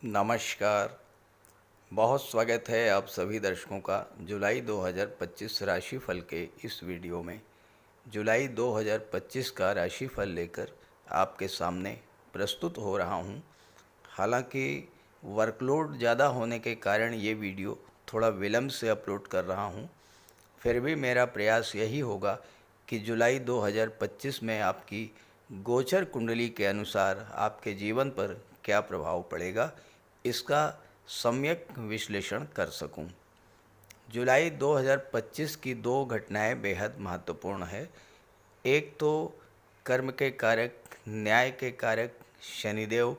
नमस्कार। बहुत स्वागत है आप सभी दर्शकों का जुलाई 2025 राशिफल के इस वीडियो में। जुलाई 2025 का राशिफल लेकर आपके सामने प्रस्तुत हो रहा हूं। हालांकि वर्कलोड ज़्यादा होने के कारण ये वीडियो थोड़ा विलम्ब से अपलोड कर रहा हूं, फिर भी मेरा प्रयास यही होगा कि जुलाई 2025 में आपकी गोचर कुंडली के अनुसार आपके जीवन पर क्या प्रभाव पड़ेगा, इसका सम्यक विश्लेषण कर सकूं। जुलाई 2025 की दो घटनाएं बेहद महत्वपूर्ण है। एक तो कर्म के कारक, न्याय के कारक शनिदेव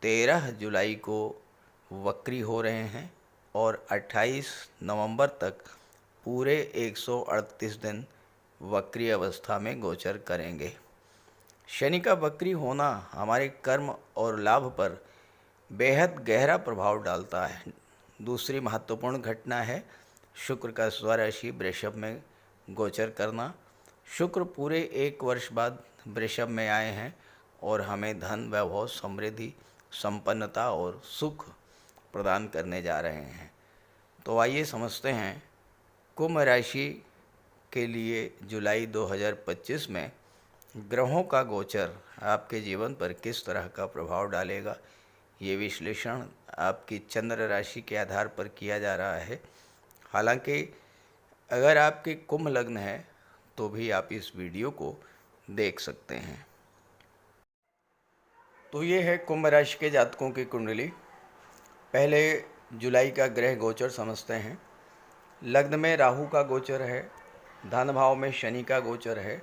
13 जुलाई को वक्री हो रहे हैं और 28 नवंबर तक पूरे 138 दिन वक्री अवस्था में गोचर करेंगे। शनि का वक्री होना हमारे कर्म और लाभ पर बेहद गहरा प्रभाव डालता है। दूसरी महत्वपूर्ण घटना है शुक्र का स्वराशि वृषभ में गोचर करना। शुक्र पूरे 1 वर्ष बाद वृषभ में आए हैं और हमें धन, वैभव, समृद्धि, संपन्नता और सुख प्रदान करने जा रहे हैं। तो आइए समझते हैं कुंभ राशि के लिए जुलाई 2025 में ग्रहों का गोचर आपके जीवन पर किस तरह का प्रभाव डालेगा। ये विश्लेषण आपकी चंद्र राशि के आधार पर किया जा रहा है। हालांकि अगर आपके कुंभ लग्न है तो भी आप इस वीडियो को देख सकते हैं। तो ये है कुंभ राशि के जातकों की कुंडली। पहले जुलाई का ग्रह गोचर समझते हैं। लग्न में राहु का गोचर है, धन भाव में शनि का गोचर है,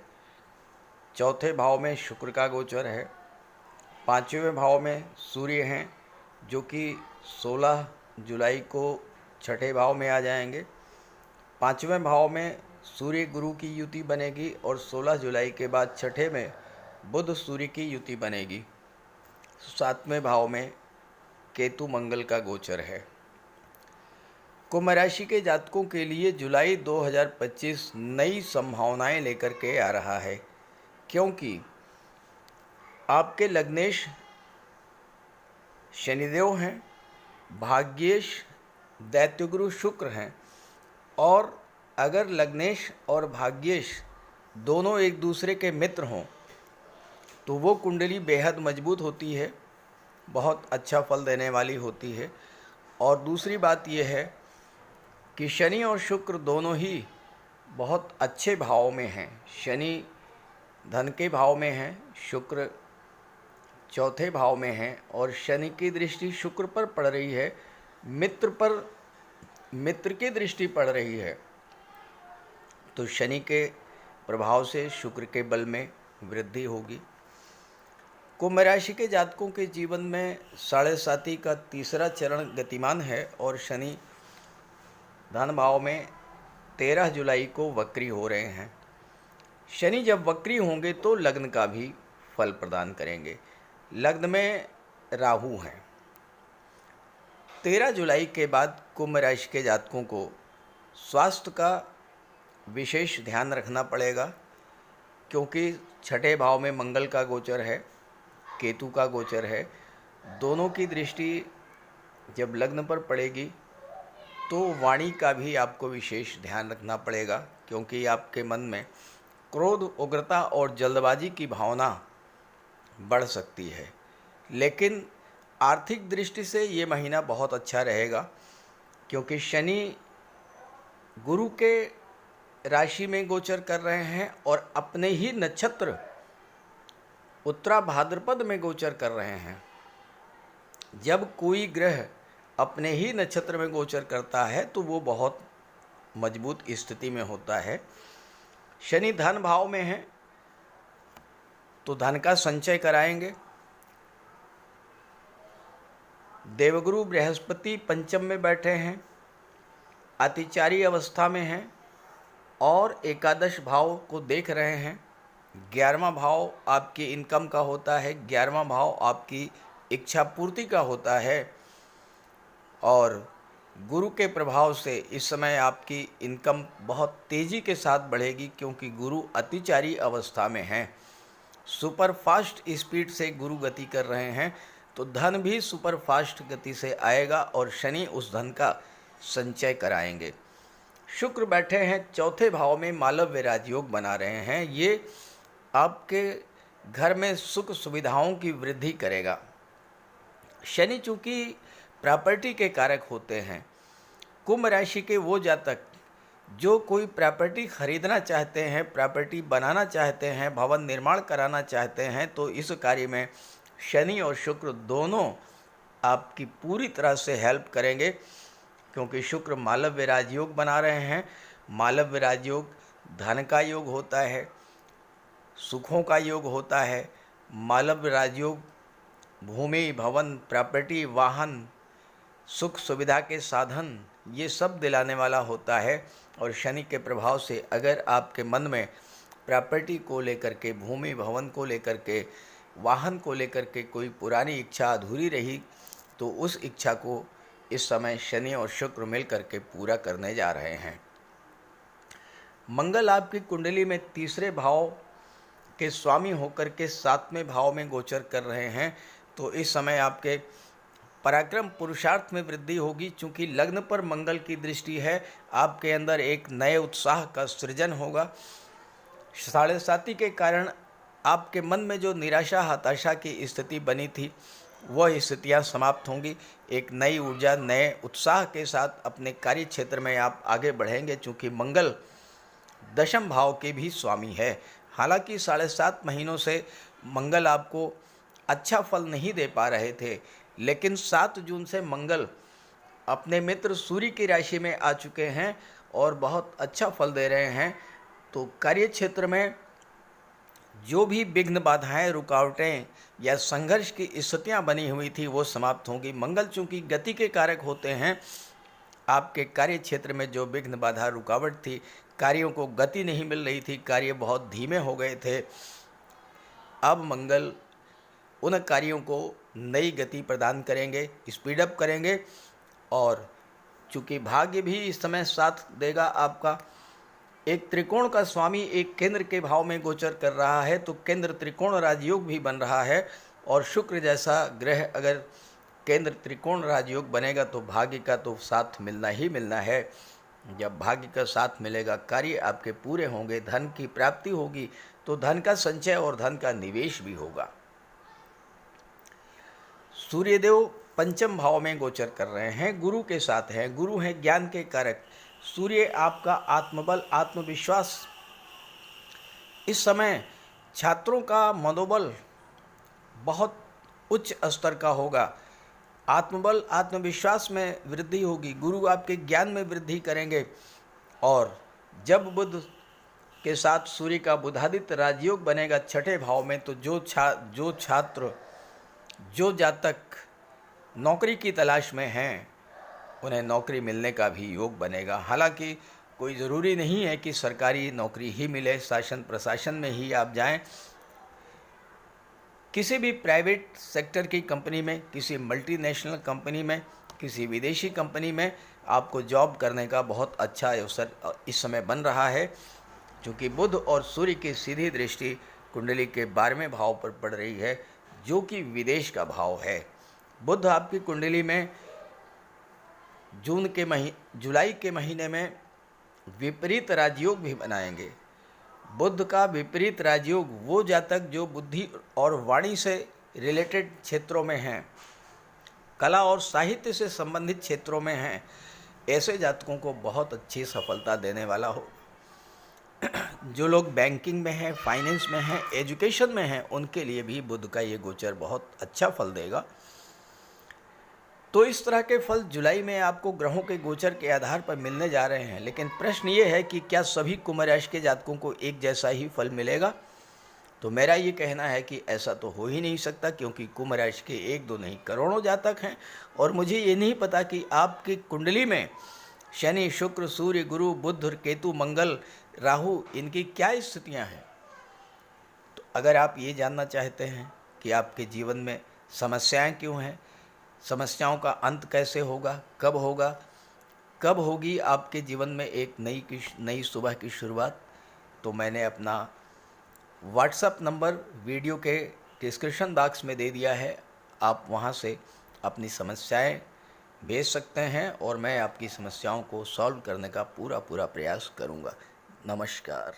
चौथे भाव में शुक्र का गोचर है, पाँचवें भाव में सूर्य हैं जो कि 16 जुलाई को छठे भाव में आ जाएंगे। पाँचवें भाव में सूर्य गुरु की युति बनेगी और 16 जुलाई के बाद छठे में बुध सूर्य की युति बनेगी। सातवें भाव में केतु मंगल का गोचर है। कुंभ राशि के जातकों के लिए जुलाई 2025 नई संभावनाएं लेकर के आ रहा है, क्योंकि आपके लग्नेश शनिदेव हैं, भाग्येश दैत्यगुरु शुक्र हैं और अगर लग्नेश और भाग्येश दोनों एक दूसरे के मित्र हों तो वो कुंडली बेहद मजबूत होती है, बहुत अच्छा फल देने वाली होती है। और दूसरी बात यह है कि शनि और शुक्र दोनों ही बहुत अच्छे भाव में हैं। शनि धन के भाव में हैं, शुक्र चौथे भाव में हैं और शनि की दृष्टि शुक्र पर पड़ रही है, मित्र की दृष्टि पड़ रही है। तो शनि के प्रभाव से शुक्र के बल में वृद्धि होगी। कुंभ राशि के जातकों के जीवन में 7.5 का तीसरा चरण गतिमान है और शनि धन भाव में 13 जुलाई को वक्री हो रहे हैं। शनि जब वक्री होंगे तो लग्न का भी फल प्रदान करेंगे। लग्न में राहु हैं। 13 जुलाई के बाद कुंभ राशि के जातकों को स्वास्थ्य का विशेष ध्यान रखना पड़ेगा, क्योंकि छठे भाव में मंगल का गोचर है, केतु का गोचर है। दोनों की दृष्टि जब लग्न पर पड़ेगी तो वाणी का भी आपको विशेष ध्यान रखना पड़ेगा, क्योंकि आपके मन में क्रोध, उग्रता और जल्दबाजी की भावना बढ़ सकती है। लेकिन आर्थिक दृष्टि से ये महीना बहुत अच्छा रहेगा, क्योंकि शनि गुरु के राशि में गोचर कर रहे हैं और अपने ही नक्षत्र उत्तरा भाद्रपद में गोचर कर रहे हैं। जब कोई ग्रह अपने ही नक्षत्र में गोचर करता है तो वो बहुत मजबूत स्थिति में होता है। शनि धन भाव में है तो धन का संचय कराएंगे। देवगुरु बृहस्पति पंचम में बैठे हैं, अतिचारी अवस्था में हैं और एकादश भाव को देख रहे हैं। 11वां भाव आपकी इनकम का होता है, 11वां भाव आपकी इच्छा पूर्ति का होता है और गुरु के प्रभाव से इस समय आपकी इनकम बहुत तेज़ी के साथ बढ़ेगी, क्योंकि गुरु अतिचारी अवस्था में हैं। सुपर फास्ट स्पीड से गुरु गति कर रहे हैं, तो धन भी सुपरफास्ट गति से आएगा और शनि उस धन का संचय कराएंगे। शुक्र बैठे हैं चौथे भाव में, मालव्य राजयोग बना रहे हैं। ये आपके घर में सुख सुविधाओं की वृद्धि करेगा। शनि चूंकि प्रॉपर्टी के कारक होते हैं, कुंभ राशि के वो जातक जो कोई प्रॉपर्टी खरीदना चाहते हैं, प्रॉपर्टी बनाना चाहते हैं, भवन निर्माण कराना चाहते हैं, तो इस कार्य में शनि और शुक्र दोनों आपकी पूरी तरह से हेल्प करेंगे, क्योंकि शुक्र मालव्य राजयोग बना रहे हैं। मालव्य राजयोग धन का योग होता है, सुखों का योग होता है। मालव्य राजयोग भूमि, भवन, प्रॉपर्टी, वाहन, सुख सुविधा के साधन, ये सब दिलाने वाला होता है। और शनि के प्रभाव से अगर आपके मन में प्रॉपर्टी को लेकर के, भूमि भवन को लेकर के, वाहन को लेकर के कोई पुरानी इच्छा अधूरी रही, तो उस इच्छा को इस समय शनि और शुक्र मिल करके पूरा करने जा रहे हैं। मंगल आपकी कुंडली में तीसरे भाव के स्वामी होकर के 7वें भाव में गोचर कर रहे हैं, तो इस समय आपके पराक्रम पुरुषार्थ में वृद्धि होगी। चूँकि लग्न पर मंगल की दृष्टि है, आपके अंदर एक नए उत्साह का सृजन होगा। 7.5 के कारण आपके मन में जो निराशा हताशा की स्थिति बनी थी, वह स्थितियां समाप्त होंगी। एक नई ऊर्जा, नए उत्साह के साथ अपने कार्य क्षेत्र में आप आगे बढ़ेंगे, चूँकि मंगल दशम भाव के भी स्वामी है। हालांकि 7.5 महीनों से मंगल आपको अच्छा फल नहीं दे पा रहे थे, लेकिन 7 जून से मंगल अपने मित्र सूर्य की राशि में आ चुके हैं और बहुत अच्छा फल दे रहे हैं। तो कार्य क्षेत्र में जो भी विघ्न, बाधाएं, रुकावटें या संघर्ष की स्थितियां बनी हुई थी, वो समाप्त होंगी। मंगल चूंकि गति के कारक होते हैं, आपके कार्य क्षेत्र में जो विघ्न, बाधा, रुकावट थी, कार्यों को गति नहीं मिल रही थी, कार्य बहुत धीमे हो गए थे, अब मंगल उन कार्यों को नई गति प्रदान करेंगे, स्पीडअप करेंगे। और चूँकि भाग्य भी इस समय साथ देगा आपका। एक त्रिकोण का स्वामी एक केंद्र के भाव में गोचर कर रहा है, तो केंद्र त्रिकोण राजयोग भी बन रहा है। और शुक्र जैसा ग्रह अगर केंद्र त्रिकोण राजयोग बनेगा तो भाग्य का तो साथ मिलना ही मिलना है। जब भाग्य का साथ मिलेगा, कार्य आपके पूरे होंगे, धन की प्राप्ति होगी, तो धन का संचय और धन का निवेश भी होगा। सूर्यदेव पंचम भाव में गोचर कर रहे हैं, गुरु के साथ हैं। गुरु हैं ज्ञान के कारक। सूर्य आपका आत्मबल, आत्मविश्वास। इस समय छात्रों का मनोबल बहुत उच्च स्तर का होगा। आत्मबल, आत्मविश्वास में वृद्धि होगी। गुरु आपके ज्ञान में वृद्धि करेंगे। और जब बुध के साथ सूर्य का बुधादित्य राजयोग बनेगा छठे भाव में, तो जो छात्र, जो जातक नौकरी की तलाश में हैं, उन्हें नौकरी मिलने का भी योग बनेगा। हालांकि कोई ज़रूरी नहीं है कि सरकारी नौकरी ही मिले, शासन प्रशासन में ही आप जाएं। किसी भी प्राइवेट सेक्टर की कंपनी में, किसी मल्टीनेशनल कंपनी में, किसी विदेशी कंपनी में आपको जॉब करने का बहुत अच्छा अवसर इस समय बन रहा है, क्योंकि बुध और सूर्य की सीधी दृष्टि कुंडली के 12वें भाव पर पड़ रही है, जो कि विदेश का भाव है। बुध आपकी कुंडली में जुलाई के महीने में विपरीत राजयोग भी बनाएंगे। बुध का विपरीत राजयोग वो जातक जो बुद्धि और वाणी से रिलेटेड क्षेत्रों में हैं, कला और साहित्य से संबंधित क्षेत्रों में हैं, ऐसे जातकों को बहुत अच्छी सफलता देने वाला हो। जो लोग बैंकिंग में हैं, फाइनेंस में हैं, एजुकेशन में हैं, उनके लिए भी बुध का ये गोचर बहुत अच्छा फल देगा। तो इस तरह के फल जुलाई में आपको ग्रहों के गोचर के आधार पर मिलने जा रहे हैं। लेकिन प्रश्न ये है कि क्या सभी कुंभ राशि के जातकों को एक जैसा ही फल मिलेगा? तो मेरा ये कहना है कि ऐसा तो हो ही नहीं सकता, क्योंकि कुंभ राशि के 1-2 नहीं करोड़ों जातक हैं। और मुझे ये नहीं पता कि आपकी कुंडली में शनि, शुक्र, सूर्य, गुरु, बुध, केतु, मंगल, राहु, इनकी क्या स्थितियाँ हैं। तो अगर आप ये जानना चाहते हैं कि आपके जीवन में समस्याएं क्यों हैं, समस्याओं का अंत कैसे होगा, कब होगी आपके जीवन में एक नई सुबह की शुरुआत, तो मैंने अपना व्हाट्सएप नंबर वीडियो के डिस्क्रिप्शन बॉक्स में दे दिया है। आप वहाँ से अपनी समस्याएं भेज सकते हैं और मैं आपकी समस्याओं को सॉल्व करने का पूरा प्रयास करूँगा। नमस्कार।